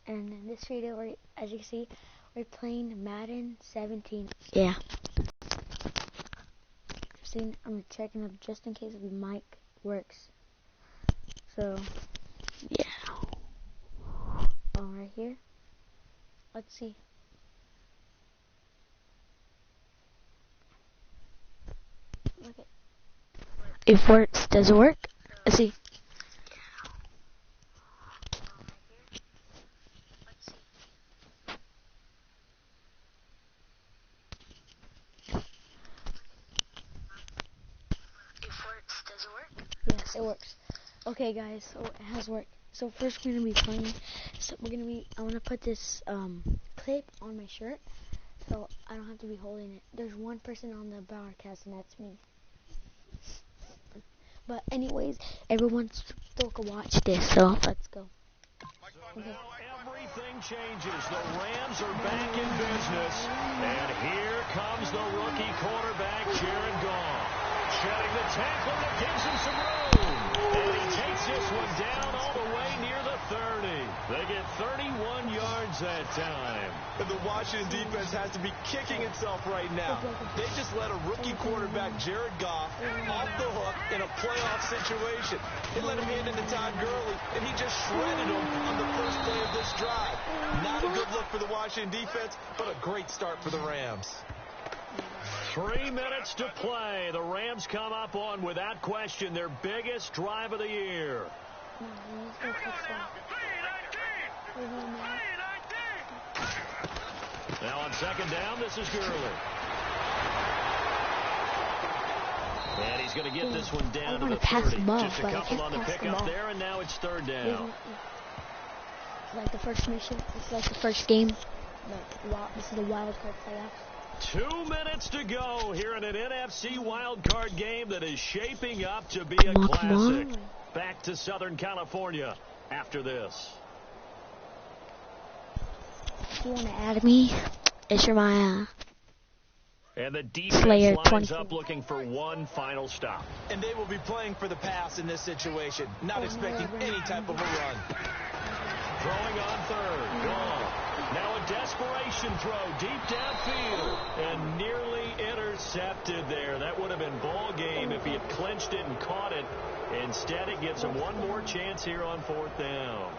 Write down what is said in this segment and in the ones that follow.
And in this video, as you can see, we're playing Madden 17. Yeah. I'm checking up just in case the mic works. So, yeah. Right here. Let's see. Okay. It works. Does it work? Let's see. Yes, it works. Okay, guys, so it has worked. So first we're gonna be playing. So I'm gonna put this clip on my shirt, so I don't have to be holding it. There's one person on the broadcast, and that's me. But anyways, everyone still can watch this. So let's go. Okay. Everything changes. The Rams are back in business, and here comes the rookie quarterback, Jared Goff. Shedding the tackle that gives him some room. And he takes this one down all the way near the 30. They get 31 yards that time. And the Washington defense has to be kicking itself right now. They just let a rookie quarterback, Jared Goff, off the hook in a playoff situation. They let him into Todd Gurley, and he just shredded him on the first play of this drive. Not a good look for the Washington defense, but a great start for the Rams. 3 minutes to play. The Rams come up on, without question, their biggest drive of the year. Now on second down, this is Gurley. And he's going to get this one down to the 30. Just a couple on the pickup there, and now it's third down. It's like the first mission. It's like the first game. This is the wild card playoffs. 2 minutes to go here in an NFC wildcard game that is shaping up to be a classic. Back to Southern California after this. If you want to add me, it's Jeremiah. And the defense lines up looking for one final stop. And they will be playing for the pass in this situation, not expecting any type of a run. Throwing on third. Gone. Now a desperation throw deep downfield. And nearly intercepted there. That would have been ball game if he had clinched it and caught it. Instead, it gives him one more chance here on fourth down.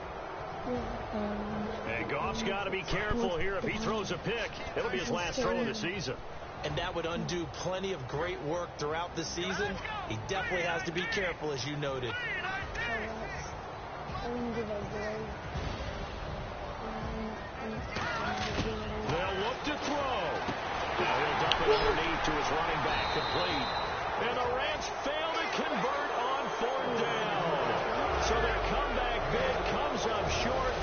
And Goff's got to be careful here. If he throws a pick, it'll be his last throw of the season. And that would undo plenty of great work throughout the season. He definitely has to be careful, as you noted. They'll look to throw. Now he'll dump it underneath to his running back, complete. And the Rams fail to convert on fourth down. So their comeback bid comes up short.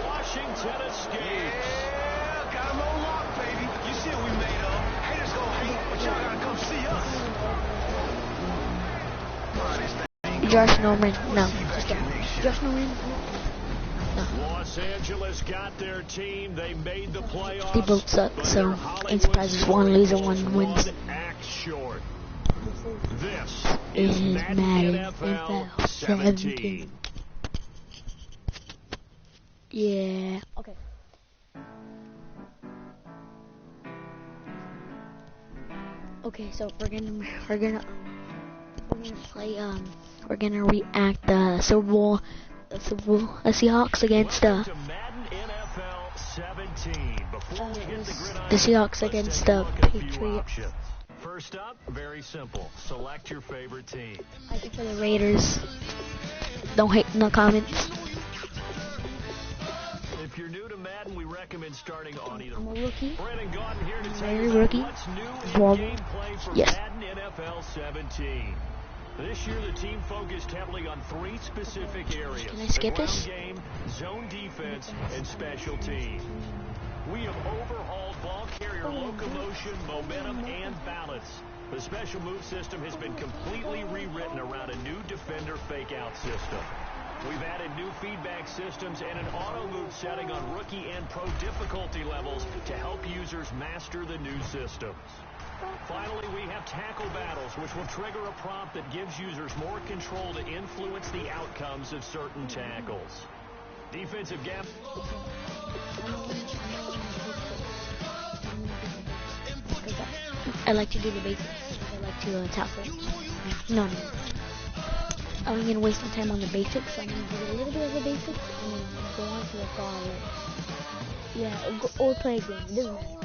Washington escapes. Yeah, got him on lock, baby. You see what we made of. Haters gonna hate, but y'all gotta come see us. Josh Norman. No. Josh Norman. Los Angeles got their team. They made the playoffs. They both suck, so ain't surprised one loses, one wins. Act short. This is Madden NFL 17. Yeah. Okay. Okay, so we're gonna play. We're gonna react the Super Bowl. The Seahawks against the Seahawks against the Patriots. First up, very simple. Select your favorite team. I think for the Raiders. Don't hate in the comments. If you're new to Madden, we recommend starting on either. I'm a rookie. Brandon Gaudin here to tell I'm you a rookie. what's new in gameplay for Madden NFL 17. This year, the team focused heavily on 3 specific areas. Can I skip this? Game, zone defense, and special teams. We have overhauled ball carrier locomotion, momentum, and balance. The special move system has been completely rewritten around a new defender fake-out system. We've added new feedback systems and an auto-move setting on rookie and pro difficulty levels to help users master the new systems. Finally, we have tackle battles, which will trigger a prompt that gives users more control to influence the outcomes of certain tackles. Defensive gap. I like to do the basics. I like to tackle. No. I'm going to waste my time on the basics, so I'm going to do a little bit of the basics, and then go on to the follow. Yeah, or play a game. It doesn't matter.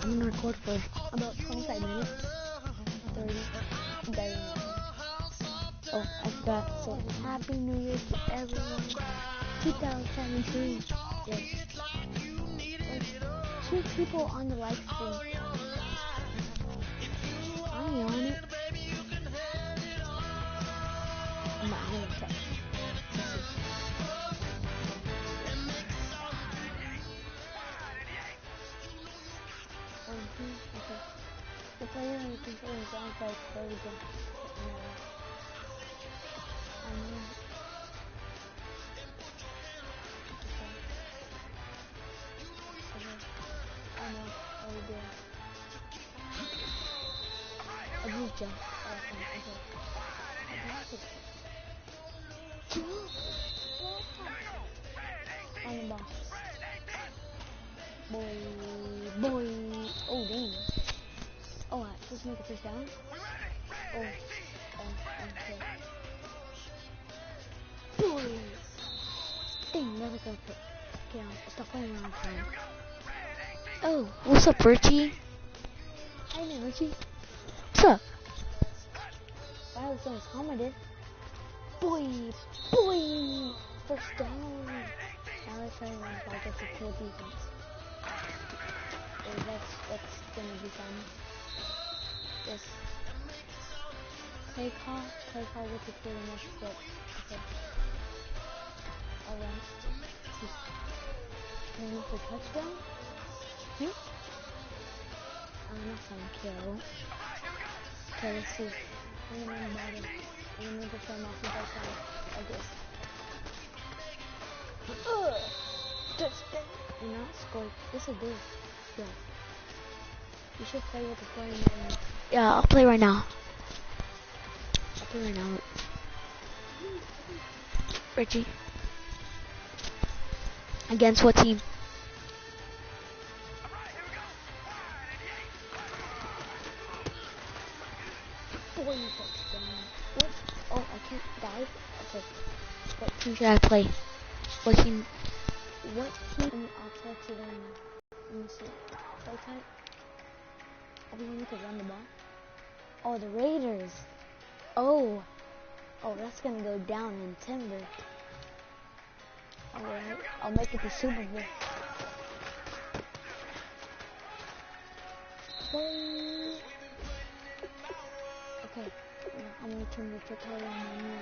I'm going to record for about 25 minutes. 30. Oh, I forgot. So, Happy New Year to everyone. 2017. Yes. Like, 2 people on the live stream. I'm on it. I'm not going to text. Okay. The player on the controller sounds like very good. I know. Oh, we do. A blue jump. On the box. Boy. Oh, dang. Oh, I supposed to make a first down? Oh, okay. Boy! Dang, never got pick. Okay, I'll stop playing around time. Oh, what's up, Richie? Hi there, Richie. What's up? Wow, someone's commented. Boy! First down. Now let's try to run the ball against a cool defense. Oh, that's gonna be fun. Yes. Play call with the kid in next foot. Okay. Alright. Can I make a touchdown? I'm not gonna kill. Okay, let's see. I'm gonna run about it. I'm gonna make a turn off the touchdown. Like this. Touchdown. You know, scored. This is good. Yeah. You should play with the player now. Yeah, I'll play right now. Richie. Against what team? Boy, what? Oh, I can't dive? Okay. What team should I play? What team? I'll text it in. Let me see. Play type. Everyone could run the ball. Oh, the Raiders. Oh, that's gonna go down in timber. Alright, I'll make it the Super Bowl. Okay, I'm gonna turn the tutorial on.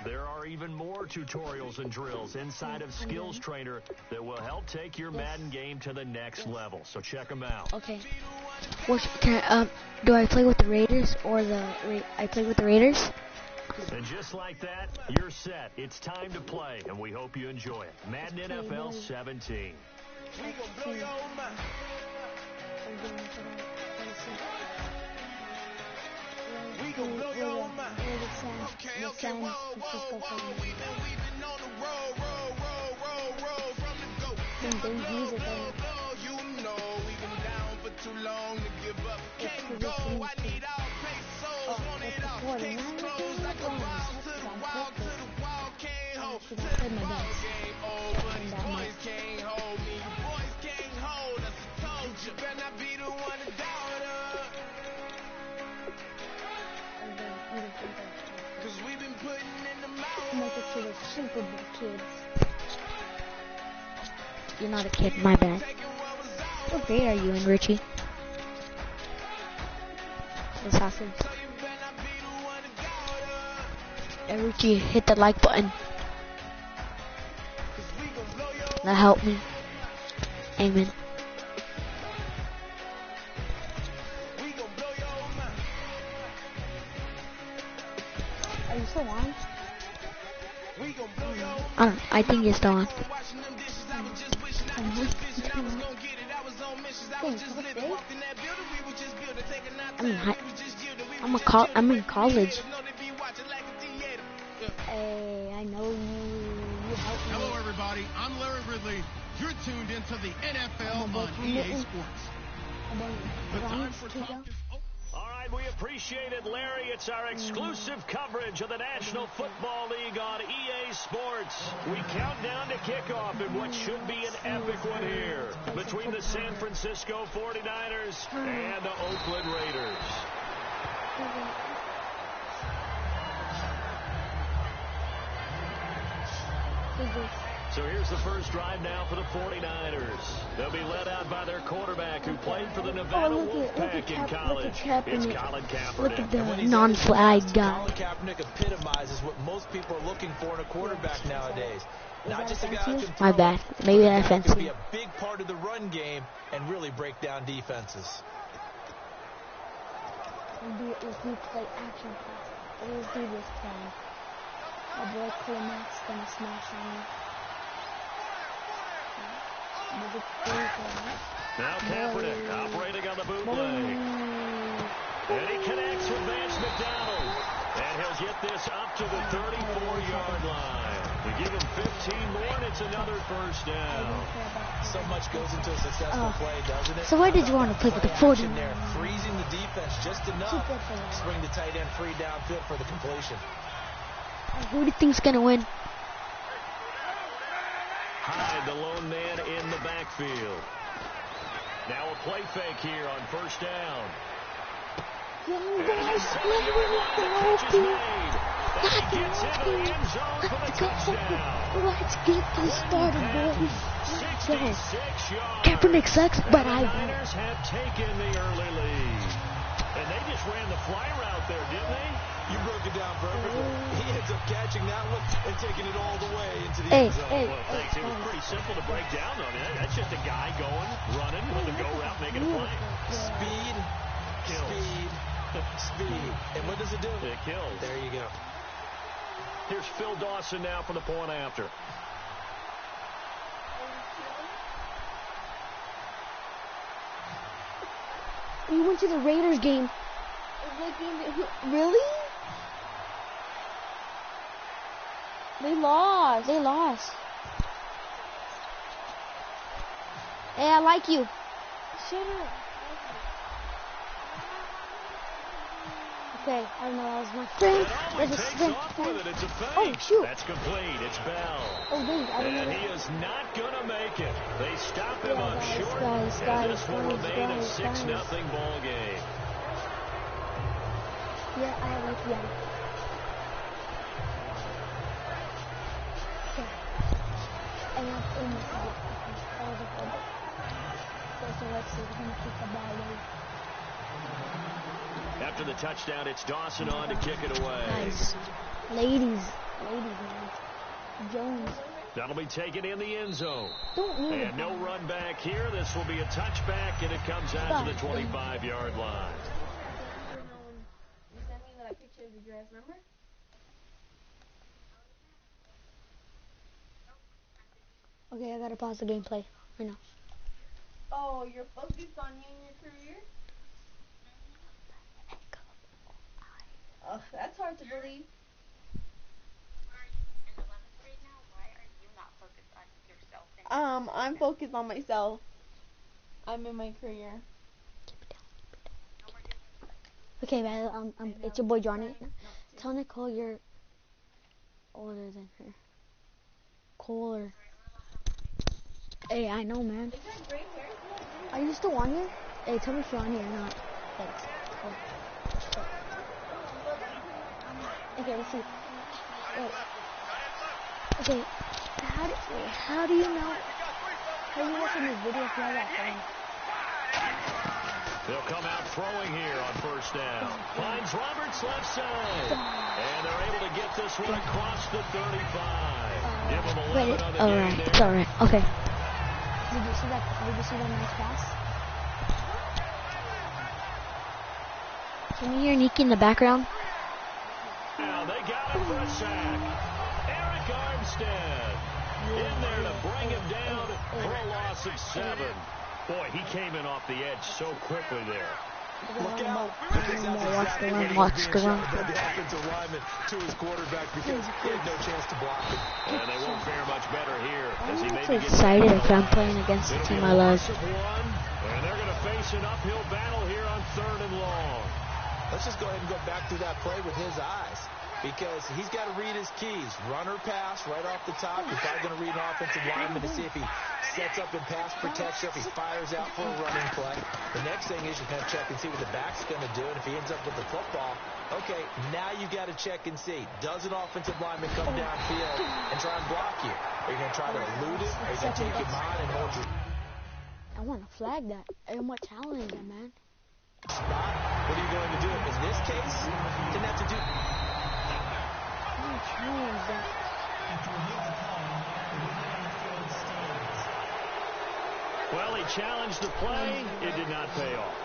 There are even more tutorials and drills inside of Skills Trainer that will help take your Madden game to the next level. So check them out. Okay. Do I play with the Raiders or I play with the Raiders? And just like that, you're set. It's time to play, and we hope you enjoy it. Madden NFL 17. We gon' blow your mind. Okay, whoa. We've been on the road from the go. You know we've been down for too long to give up. Can't go. I need all pesos. Want it all. Case closed like a wall to the wall. Can't hold. To the ball game over. These boys can't hold me. You boys can't hold us. I told you. Better not be the one to doubt us. Cause we've been putting in the mouth. Make it to the Super Bowl, kids. You're not a kid, my bad. What grade are you in, Richie? The sausage. Hey, Richie, hit the like button. That helped me. Amen. Are you still on? I think you're still on. I'm in college. Hey, I know you helped me. Ridley. You're tuned into the NFL on EA Sports. The time for talk is over. All right, we appreciate it, Larry. It's our exclusive coverage of the National Football League on EA Sports. We count down to kickoff in what should be an epic one here between the San Francisco 49ers and the Oakland Raiders. So here's the first drive now for the 49ers. They'll be led out by their quarterback who played for the Nevada Wolfpack in college. It's Colin Kaepernick. Look at the non-flag guy. Colin Kaepernick epitomizes what most people are looking for in a quarterback nowadays. Not just a guy who can throw, my bad. Maybe that offensive. Can be a big part of the run game and really break down defenses. Let's do play action pass. Let's do this plan. My boy Clemac's gonna smash on me. Now Kaepernick operating on the bootleg. And he connects with Vance McDonald. And he'll get this up to the 34-yard line. We give him 15 more, and it's another first down. So much goes into a successful play, doesn't it? So why did you want to play with the 40? There, freezing the defense just enough to bring the tight end free downfield for the completion. Who do you think's going to win? Hyde, the lone man in the backfield. Now a play fake here on first down. Young And boys, the 7-yard catch is made. And he gets into the end zone for the touchdown. Let's get this started, boys. 66 yards. Kaepernick sucks, but I The win. Niners have taken the early lead. And they just ran the fly route there, didn't they? You broke it down perfectly. He ends up catching that one and taking it all the way into the Hey, end zone. hey. Well, thanks. It was pretty simple to break down, though. I mean, that's just a guy going, running, on the go route, making a play. Speed, speed, speed. And what does it do? It kills. There you go. Here's Phil Dawson now for the point after. We went to the Raiders game. Really? They lost. They lost. Hey, I like you. Shut up. Okay, I don't know. That was my friend. It always There's a takes sprint. off with it. It's a fake. Oh, shoot. That's complete. It's Bell. Oh, wait. I didn't know And that. he is not going to make it. They stop him on short. guys, and this will guys, remain a guys, 6-0 ball game. Yeah, I have it. Yeah. Okay. And that's in the field. That was a good. So let's see. We're going to kick the ball away. After the touchdown, it's Dawson on to kick it away. Nice. Ladies, man. Jones. That'll be taken in the end zone. Don't move. And no run back here. This will be a touchback, and it comes out to the 25-yard line. You sent me that picture of the dress, remember? Okay, I gotta pause the gameplay right now. Oh, you're focused on you and your career? Oh, that's hard to believe. I'm focused on myself. I'm in my career. Okay, man, it's your boy Johnny. Tell Nicole you're older than her. Cooler. Hey, I know, man. Is that gray hair? Are you still on here? Hey, tell me if you're on here or not. Thanks. Cool. Okay, let's see. Wait. Okay, how do you know? How do you watch this video if you have that phone? They'll come out throwing here on first down. Finds Roberts left side. And they're able to get this one across the 35. Give them 11 on the game there. It's alright. Okay. Did you see that? Did you see that nice pass? Can you hear Nikki in the background? Now they got him for a sack. Eric Armstead in there to bring him down for a loss of 7. Boy, he came in off the edge so quickly there. Look out. Watch the run. The offensive lineman to his quarterback because he had no chance to block it. And they won't fare much better here. As he I'm maybe so gets excited if I'm playing against the team I love. And they're going to face an uphill battle here on 3rd and long. Let's just go ahead and go back through that play with his eyes, because he's got to read his keys. Run or pass right off the top. You're probably going to read an offensive lineman to see if he sets up in pass protection, if he fires out for a running play. The next thing is you're going to check and see what the back's going to do, and if he ends up with the football, okay, now you got to check and see. Does an offensive lineman come downfield and try and block you? Are you going to try to elude it? Are you going to take him on and hold you? I want to flag that. I'm going to challenge that, man. Spot. What are you going to do? In this case, didn't have to do. I'm going to challenge that. Well, he challenged the play. It did not pay off.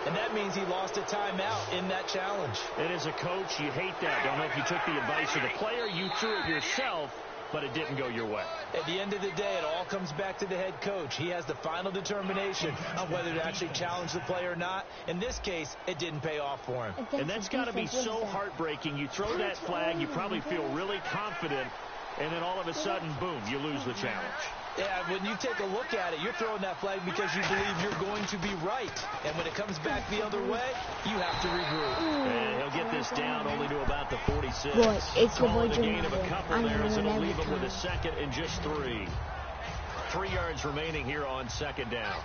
And that means he lost a timeout in that challenge. And as a coach, you hate that. Don't know if you took the advice of the player. You threw it yourself, but it didn't go your way. At the end of the day, it all comes back to the head coach. He has the final determination on whether to actually challenge the play or not. In this case, it didn't pay off for him. And that's got to be so heartbreaking. You throw that flag, you probably feel really confident, and then all of a sudden, boom, you lose the challenge. Yeah, when you take a look at it, you're throwing that flag because you believe you're going to be right. And when it comes back the other way, you have to regroup. And he'll get this down only to about the 46. Boy, it's the boy Calling a gain of a couple I there as know it'll every leave him with a time. 2nd and just 3. 3 yards remaining here on 2nd down.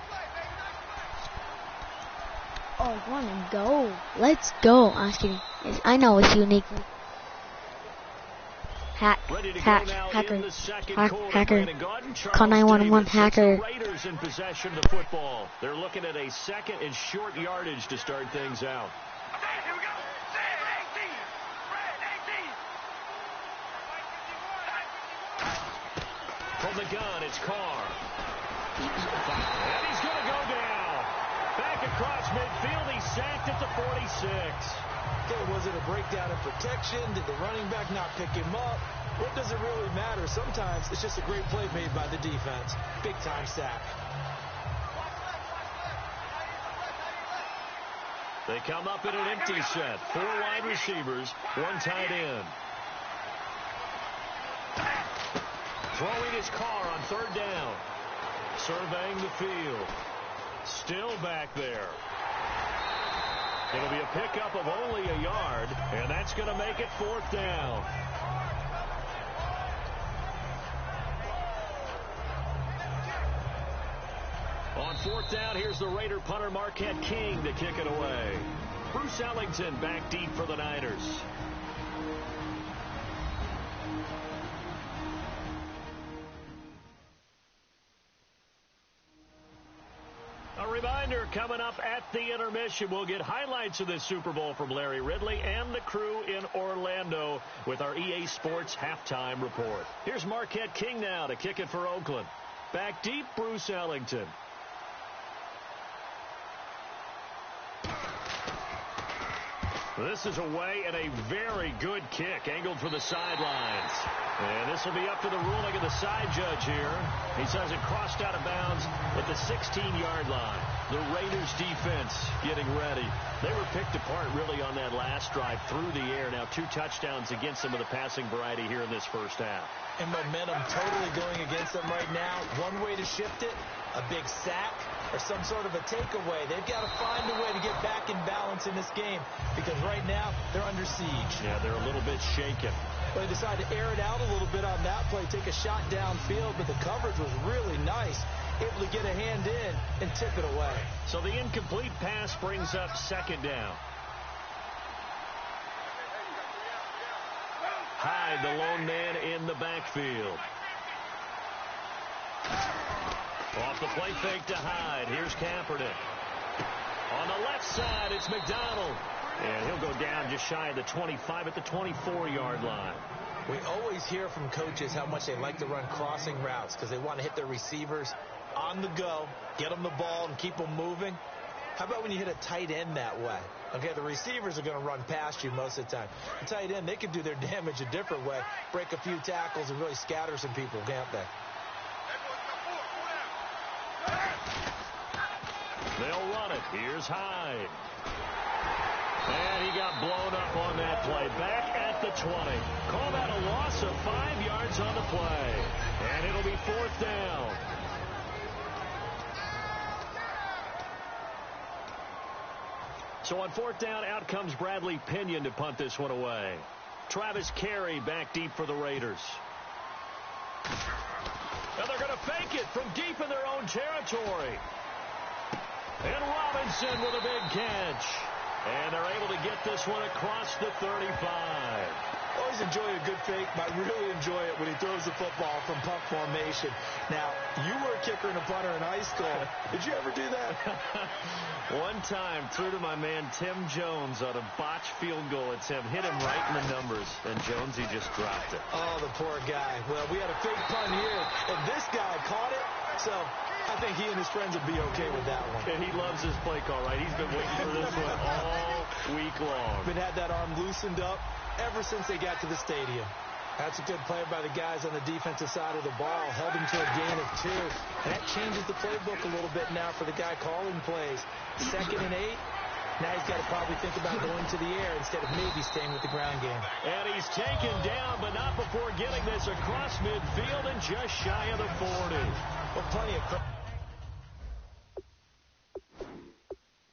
Oh, I want to go. Let's go. I'm just kidding. I know it's unique. Hacker. Call 911, hacker. Raiders in possession of the football. They're looking at a 2nd and short yardage to start things out. Here we go. Red 18. From the gun, it's Carr. And he's going to go down. Back across midfield, he's sacked at the 46. Okay, was it a breakdown in protection? Did the running back not pick him up? What does it really matter? Sometimes it's just a great play made by the defense. Big-time sack. They come up in an empty set. 4 wide receivers, 1 tight end. Throwing his Carr on 3rd down. Surveying the field. Still back there. It'll be a pickup of only a yard, and that's going to make it 4th down. On 4th down, here's the Raider punter Marquette King to kick it away. Bruce Ellington back deep for the Niners. A reminder, coming up at the intermission, we'll get highlights of this Super Bowl from Larry Ridley and the crew in Orlando with our EA Sports halftime report. Here's Marquette King now to kick it for Oakland. Back deep, Bruce Ellington. This is away and a very good kick, angled for the sidelines. And this will be up to the ruling of the side judge here. He says it crossed out of bounds at the 16-yard line. The Raiders defense getting ready. They were picked apart really on that last drive through the air. Now 2 touchdowns against them with a passing variety here in this first half. And momentum totally going against them right now. One way to shift it, a big sack, or some sort of a takeaway. They've got to find a way to get back in balance in this game because right now they're under siege. Yeah, they're a little bit shaken. Well, they decided to air it out a little bit on that play, take a shot downfield, but the coverage was really nice. Able to get a hand in and tip it away. So the incomplete pass brings up 2nd down. Hyde, the lone man in the backfield. Off the play fake to Hyde. Here's Kaepernick. On the left side, it's McDonald. And he'll go down just shy of the 25 at the 24-yard line. We always hear from coaches how much they like to run crossing routes because they want to hit their receivers on the go, get them the ball, and keep them moving. How about when you hit a tight end that way? Okay, the receivers are going to run past you most of the time. The tight end, they can do their damage a different way, break a few tackles, and really scatter some people, can't they? They'll run it. Here's Hyde. And he got blown up on that play. Back at the 20. Call that a loss of 5 yards on the play. And it'll be 4th down. So on 4th down, out comes Bradley Pinion to punt this one away. Travis Carey back deep for the Raiders. And they're going to fake it from deep in their own territory. And Robinson with a big catch. And they're able to get this one across the 35. Always enjoy a good fake, but I really enjoy it when he throws the football from punt formation. Now, you were a kicker and a punter in high school. Did you ever do that? One time, threw to my man Tim Jones on a botched field goal attempt. Hit him right in the numbers, and Jonesy just dropped it. Oh, the poor guy. Well, we had a fake punt here, and this guy caught it, so I think he and his friends would be okay with that one. And he loves his play call, right? He's been waiting for this one all week long. Been had that arm loosened up ever since they got to the stadium. That's a good play by the guys on the defensive side of the ball. Held him to a gain of 2. And that changes the playbook a little bit now for the guy calling plays. 2nd and 8. Now he's got to probably think about going to the air instead of maybe staying with the ground game. And he's taken down, but not before getting this across midfield and just shy of the 40. Well, plenty of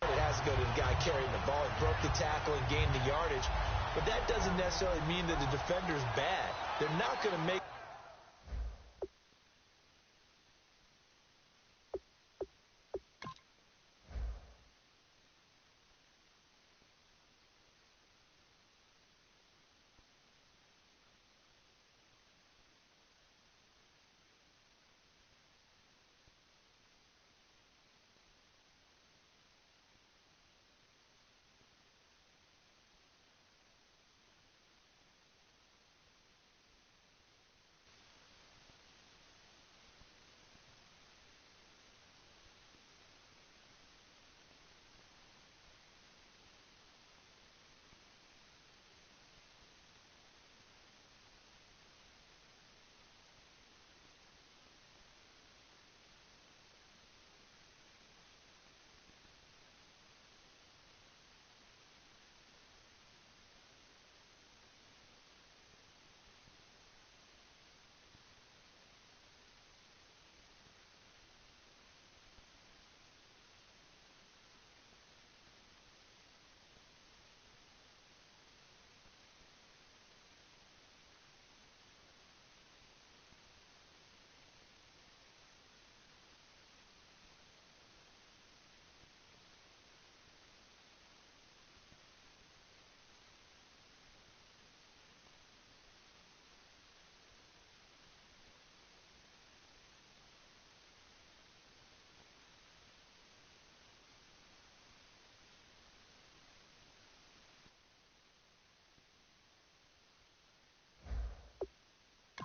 it has to go to the guy carrying the ball. He broke the tackle and gained the yardage. But that doesn't necessarily mean that the defender's bad. They're not going to make...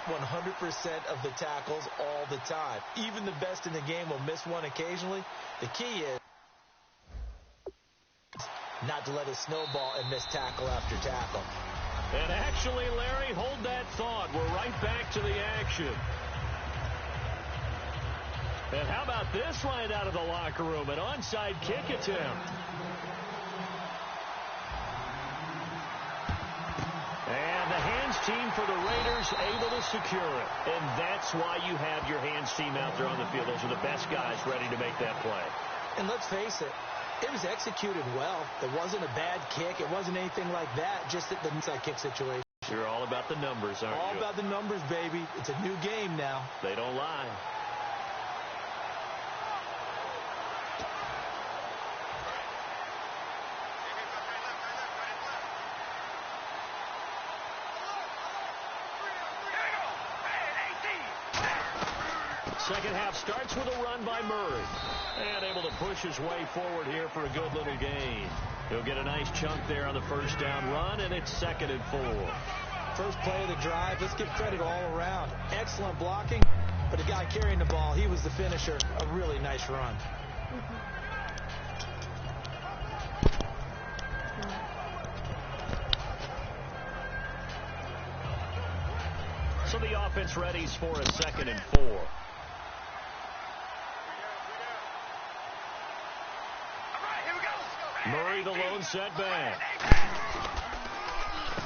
100% of the tackles all the time. Even the best in the game will miss one occasionally. The key is not to let it snowball and miss tackle after tackle. And actually, Larry, hold that thought. We're right back to the action. And how about this line out of the locker room? An onside kick attempt. And the hands team for the Raiders able to secure it. And that's why you have your hands team out there on the field. Those are the best guys ready to make that play. And let's face it, it was executed well. It wasn't a bad kick. It wasn't anything like that, just at the inside kick situation. You're all about the numbers, aren't you? All about the numbers, baby. It's a new game now. They don't lie. Second half starts with a run by Murray. And able to push his way forward here for a good little gain. He'll get a nice chunk there on the first down run, and it's 2nd and 4. First play of the drive, let's give credit all around. Excellent blocking, but the guy carrying the ball, he was the finisher. A really nice run. So the offense readies for a 2nd and 4. Murray the lone setback.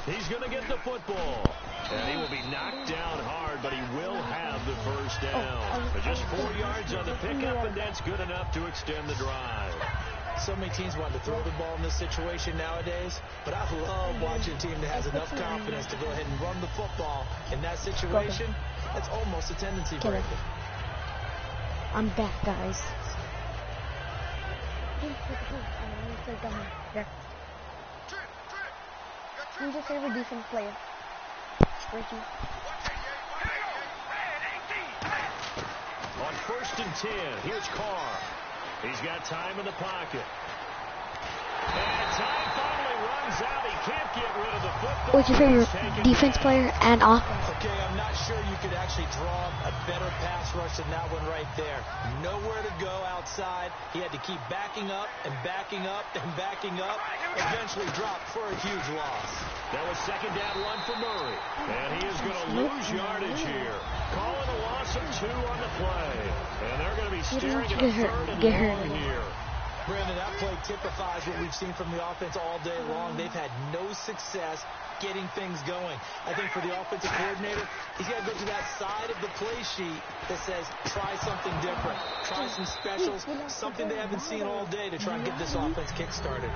He's going to get the football. And he will be knocked down hard, but he will have the first down. Just 4 yards on the pickup, and that's good enough to extend the drive. So many teams want to throw the ball in this situation nowadays, but I love watching a team that has enough confidence to go ahead and run the football. In that situation, that's almost a tendency breaker. I'm back, guys. Who's your favorite defense player? Ricky. On 1st and 10, here's Carr. He's got time in the pocket. And time finally runs out. He can't get rid of the football. What's your favorite defense player and offense? Okay, I'm not sure you could actually draw a better pass rush than that one right there. Nowhere to go outside. He had to keep backing up and backing up and backing up. Eventually dropped for a huge loss. That was 2nd down 1 for Murray. And he is going to lose yardage here. Calling a loss of 2 on the play. And they're going to be staring at a 3rd and long here. Brandon, that play typifies what we've seen from the offense all day long. They've had no success getting things going. I think for the offensive coordinator, he's got to go to that side of the play sheet that says, try something different. Try some specials, something they haven't seen all day to try and get this offense kick-started.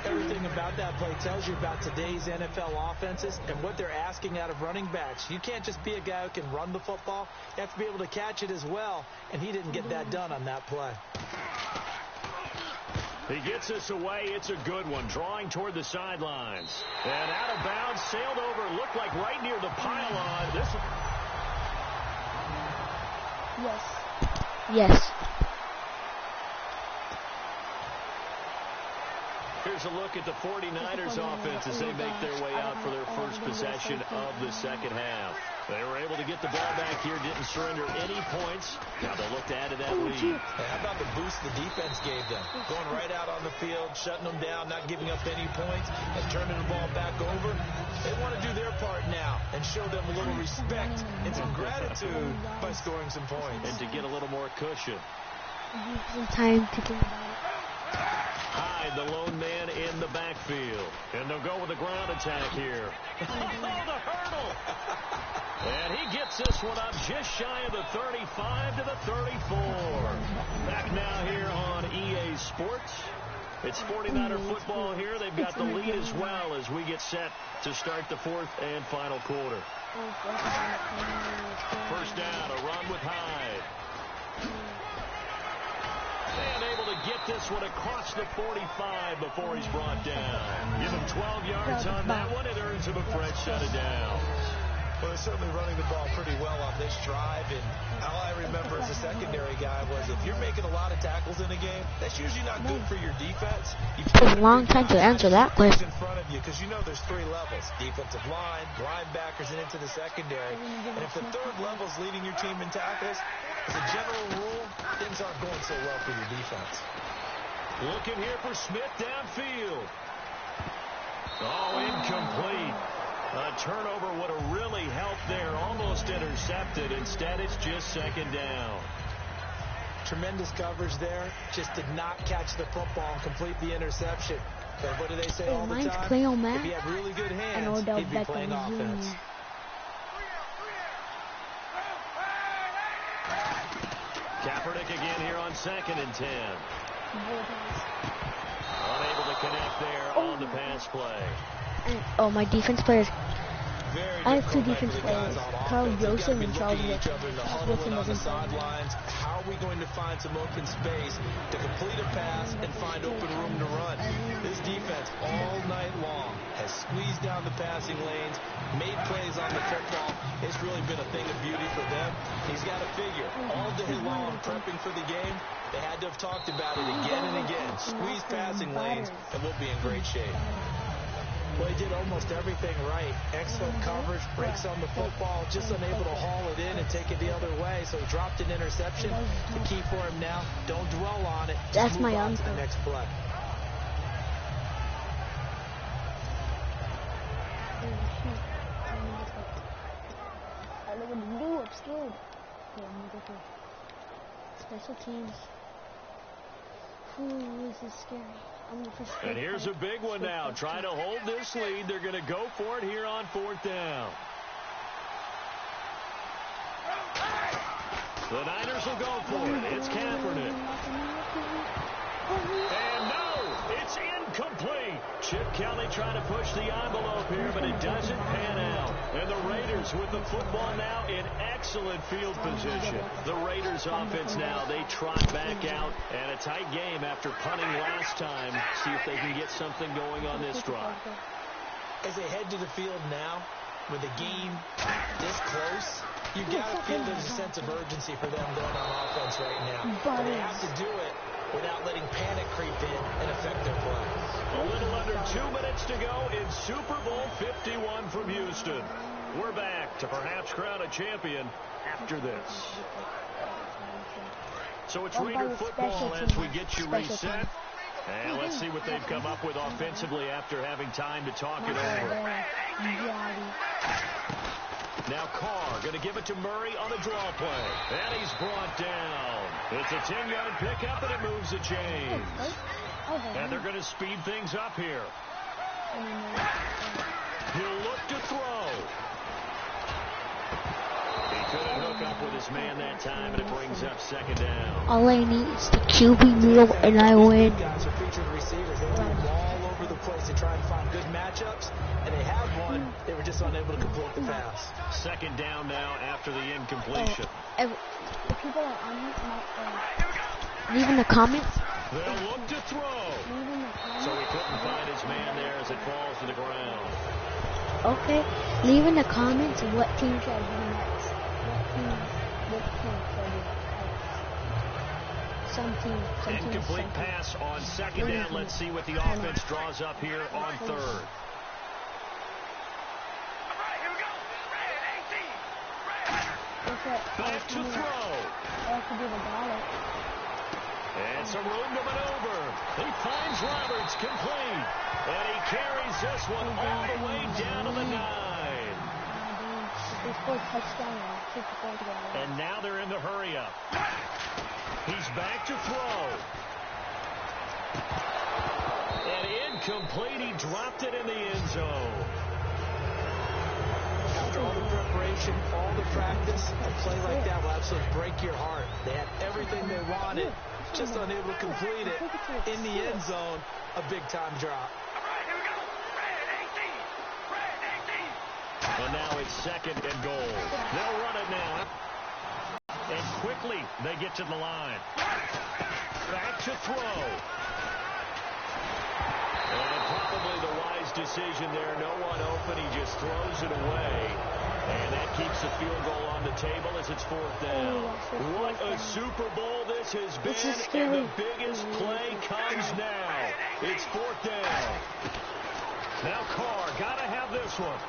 Everything about that play tells you about today's NFL offenses and what they're asking out of running backs. You can't just be a guy who can run the football. You have to be able to catch it as well, and he didn't get that done on that play. He gets us away. It's a good one. Drawing toward the sidelines. And out of bounds, sailed over, looked like right near the pylon. Yes. Here's a look at the 49ers offense as they make their way out for their first possession of the second half. They were able to get the ball back here, didn't surrender any points. Now they'll look to add to that lead. Hey, how about the boost the defense gave them? Going right out on the field, shutting them down, not giving up any points, and turning the ball back over. They want to do their part now and show them a little respect and some gratitude by scoring some points. And to get a little more cushion. Some time to think about it. Hyde, the lone man in the backfield. And they'll go with a ground attack here. Oh, the hurdle! And he gets this one up just shy of the 35 to the 34. Back now here on EA Sports. It's 49er football here. They've got the lead as well as we get set to start the 4th and final quarter. First down, a run with Hyde. And able to get this one across the 45 before he's brought down. Give him 12 yards on that one. It earns him a fresh set of downs. Well, they're certainly running the ball pretty well on this drive, and all I remember as a secondary guy was if you're making a lot of tackles in a game, that's usually not good for your defense. You It took a long time to answer that question. In front of you, because you know there's 3 levels: defensive line, linebackers, and into the secondary. And if the 3rd level is leading your team in tackles, as a general rule, things aren't going so well for your defense. Looking here for Smith downfield. Oh, incomplete. A turnover would have really helped there. Almost intercepted. Instead, it's just 2nd down. Tremendous coverage there. Just did not catch the football and complete the interception. But what do they say all the time? If he had really good hands, he'd be playing offense. Kaepernick again here on 2nd and 10. Unable to connect there on the pass play. And, my defense players. I have 2 defense players, Carl Joseph and Charles Wilson. On the sidelines, how are we going to find some open space to complete a pass and find open room to run? This defense all night long has squeezed down the passing lanes, made plays on the football. It's really been a thing of beauty for them. He's got to figure all day long prepping for the game. They had to have talked about it again and again. Squeeze passing lanes, and we'll be in great shape. Well, he did almost everything right. Excellent coverage, breaks on the football, just unable to haul it in and take it the other way. So he dropped an interception. The key for him now, don't dwell on it. Just move on to the next play. Special teams. Ooh, this is scary. And here's a big one now. Trying to hold this lead. They're going to go for it here on 4th down. The Niners will go for it. It's Kaepernick. And no, it's incomplete. Chip Kelly trying to push the envelope here, but it doesn't pan out. And the Raiders with the football now in excellent field position. The Raiders offense now, they trot back out. And a tight game after punting last time. See if they can get something going on this drive. As they head to the field now, with the game this close, you got to feel there's a sense of urgency for them going on offense right now. But they have to do it without letting panic creep in and affect their play. A little under 2 minutes to go in Super Bowl 51 from Houston. We're back to perhaps crown a champion after this. So it's Raider football as we get you reset. And let's see what they've come up with offensively after having time to talk it over. Now Carr going to give it to Murray on the draw play. And he's brought down. It's a 10-yard pickup, and it moves the chains. And they're going to speed things up here. He'll look to throw. He couldn't hook up with his man that time, and it brings up 2nd down. All I need is the QB move, and I win. Guys are featured receivers. They move all over the place to try and find good matchups, and they have one. They were just unable to complete the pass. 2nd down now after the incompletion. The people are on me, leave in the comments. They'll look to throw. So he couldn't find his man there as it falls to the ground. Okay, leave in the comments what team should I do next. What team should I do next? Some team. Incomplete pass on 2nd down. Let's see what the offense draws up here on 3rd. Back to throw. And some room to maneuver. He finds Roberts complete. And he carries this one all the way down to the 9. And now they're in the hurry-up. He's back to throw. And incomplete. He dropped it in the end zone. After all the preparation, all the practice, a play like that will absolutely break your heart. They had everything they wanted, just unable to complete it. In the end zone, a big-time drop. And now it's 2nd and goal. They'll run it now. And quickly, they get to the line. Back to throw. And probably the wise decision there. No one open. He just throws it away. And that keeps the field goal on the table as it's 4th down. What a Super Bowl this has been. And the biggest play comes now. It's 4th down. Now Carr, got to have this one.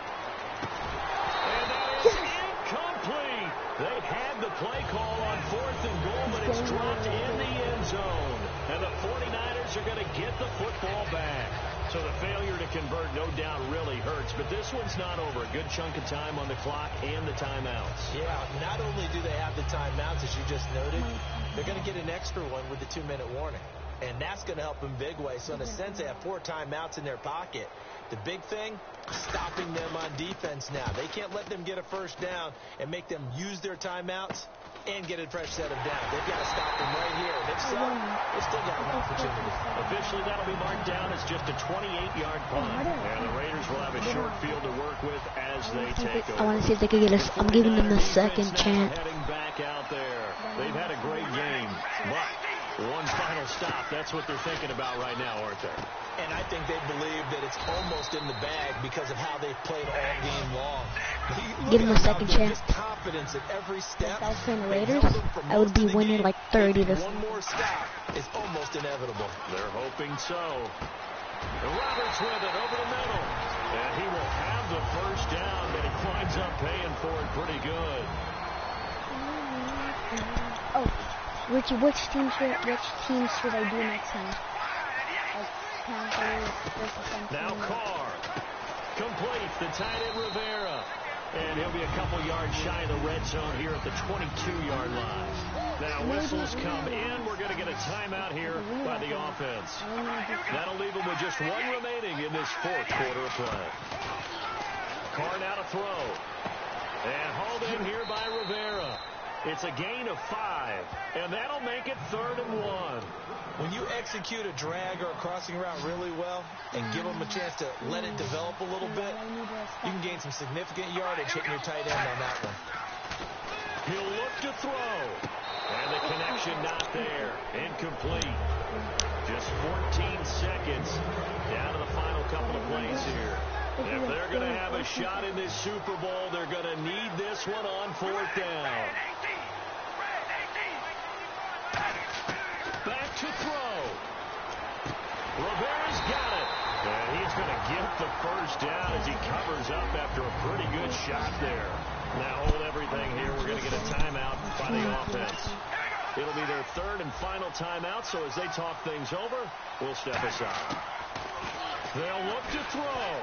And that is incomplete. They had the play call on 4th and goal, but it's dropped in the end zone. And the 49ers are going to get the football back. So the failure to convert, no doubt, really hurts. But this one's not over. A good chunk of time on the clock and the timeouts. Yeah, not only do they have the timeouts, as you just noted, they're going to get an extra one with the 2-minute warning. And that's going to help them big way. So in a sense, they have 4 timeouts in their pocket. The big thing, stopping them on defense now. They can't let them get a first down and make them use their timeouts and get a fresh set of downs. They've got to stop them right here. And if so, they've still got an opportunity. Officially, that'll be marked down as just a 28-yard punt. And the Raiders will have a short field to work with as they take over. I want to see if they can get us. I'm giving them a second chance. Heading back out there. They've had a great game, but one final stop. That's what they're thinking about right now, aren't they? And I think they believe that it's almost in the bag because of how they've played all game long. Give them a second chance. Confidence at every step. If I was playing the Raiders, I would be winning like 30 to 1. One more stop is almost inevitable. They're hoping so. Roberts with it over the middle. And he will have the first down, but he winds up paying for it pretty good. Oh, Richie, which team should I do next time? Now Carr completes the tight end Rivera. And he'll be a couple yards shy of the red zone here at the 22-yard line. Now whistles come in. We're going to get a timeout here by the offense. That'll leave them with just one remaining in this fourth quarter of play. Carr now to throw. And hauled in here by Rivera. It's a gain of 5, and that'll make it 3rd and 1. When you execute a drag or a crossing route really well and give them a chance to let it develop a little bit, you can gain some significant yardage hitting your tight end on that one. He'll look to throw. And the connection not there. Incomplete. Just 14 seconds down to the final couple of plays here. If they're going to have a shot in this Super Bowl, they're going to need this one on 4th down. Back to throw. Rivera's got it. And he's going to get the first down as he covers up after a pretty good shot there. Now hold everything here. We're going to get a timeout by the offense. It'll be their 3rd and final timeout, so as they talk things over, we'll step aside. They'll look to throw.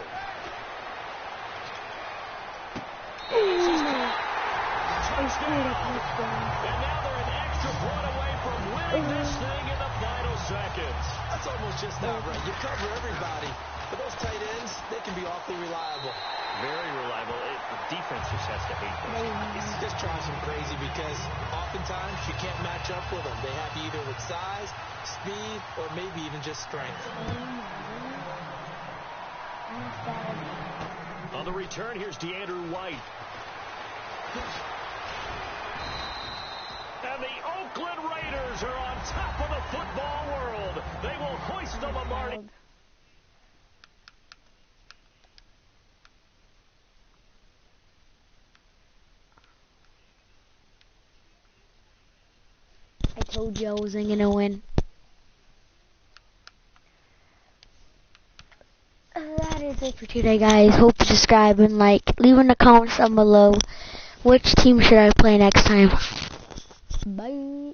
Touchdown. And now they're an extra point away from winning this thing in the final seconds. That's almost just not right. You cover everybody, but those tight ends, they can be awfully reliable. Very reliable. The defense just has to hate them. It just drives them crazy because oftentimes you can't match up with them. They have you either with size, speed, or maybe even just strength. On the return, here's DeAndre White. And the Oakland Raiders are on top of the football world. They will hoist the Lombardi. I told you I wasn't going to win. That is it for today, guys. Hope you subscribe and like. Leave in the comments down below which team should I play next time. Bye.